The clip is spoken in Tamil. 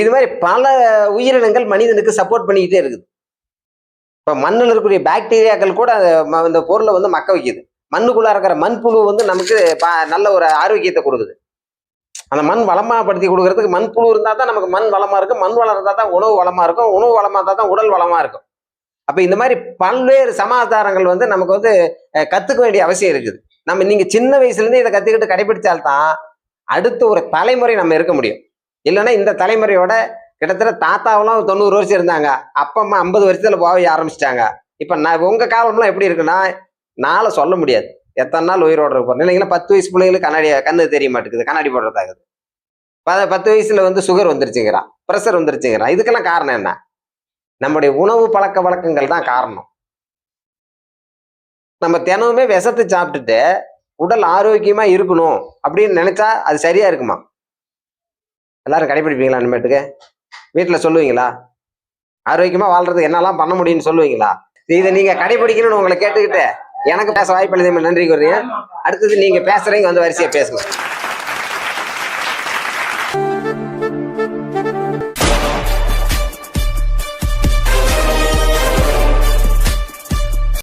இது மாதிரி பல உயிரினங்கள் மனிதனுக்கு சப்போர்ட் பண்ணிக்கிட்டே இருக்குது. இப்ப மண்ணில் இருக்கக்கூடிய பாக்டீரியாக்கள் கூட இந்த பொருளை வந்து மக்க வைக்குது. மண்ணுக்குள்ள இருக்கிற மண்புழு வந்து நமக்கு நல்ல ஒரு ஆரோக்கியத்தை கொடுக்குது. அந்த மண் வளமாப்படுத்தி கொடுக்கறதுக்கு மண்புழு இருந்தா தான் நமக்கு மண் வளமா இருக்கும். மண் வளம் இருந்தா தான் உணவு வளமா இருக்கும். உணவு வளமா இருந்தா தான் உடல் வளமா இருக்கும். அப்ப இந்த மாதிரி பல்வேறு சமாச்சாரங்கள் வந்து நமக்கு வந்து கத்துக்க வேண்டிய அவசியம் இருக்குது. நீங்க சின்ன வயசுல இருந்து இதை கத்துக்கிட்டு கடைபிடிச்சால்தான் அடுத்த ஒரு தலைமுறை நம்ம இருக்க முடியும். இல்லைன்னா இந்த தலைமுறையோட கிட்டத்தட்ட தாத்தாவெல்லாம் 90 வருஷம் இருந்தாங்க, அப்பா அம்மா 50 வருஷத்துல போக ஆரம்பிச்சிட்டாங்க. இப்ப உங்க காலம்லாம் எப்படி இருக்குன்னா நாளை சொல்ல முடியாது எத்தனை நாள் உயிரோட இருப்போம். இல்லைங்களா 10 வயசு பிள்ளைங்களுக்கு கண்ணு தெரிய மாட்டேங்குது, கண்ணாடி போடுறதாகுது. 10 வயசுல வந்து சுகர் வந்துருச்சுங்கிறான், பிரஷர் வந்துருச்சுங்கிறான். இதுக்கெல்லாம் காரணம் என்ன? நம்முடைய உணவு பழக்க வழக்கங்கள் தான் காரணம். நம்ம தினமுமே விஷத்தை சாப்பிட்டுட்டு உடல் ஆரோக்கியமா இருக்கணும் அப்படின்னு நினைச்சா அது சரியா இருக்குமா? எல்லாரும் கடைபிடிப்பீங்களா? இனிமேட்டுக்கு வீட்டுல சொல்லுவீங்களா? ஆரோக்கியமா வாழ்றதுக்கு என்னெல்லாம் பண்ண முடியும்னு சொல்லுவீங்களா? இதை நீங்க கடைபிடிக்கணும்னு உங்களை கேட்டுக்கிட்டு எனக்கு பேச வாய்ப்பு இல்லை. நன்றி கூறுறீங்க. அடுத்தது நீங்க பேசுறீங்க, வந்து வரிசையா பேசுங்க.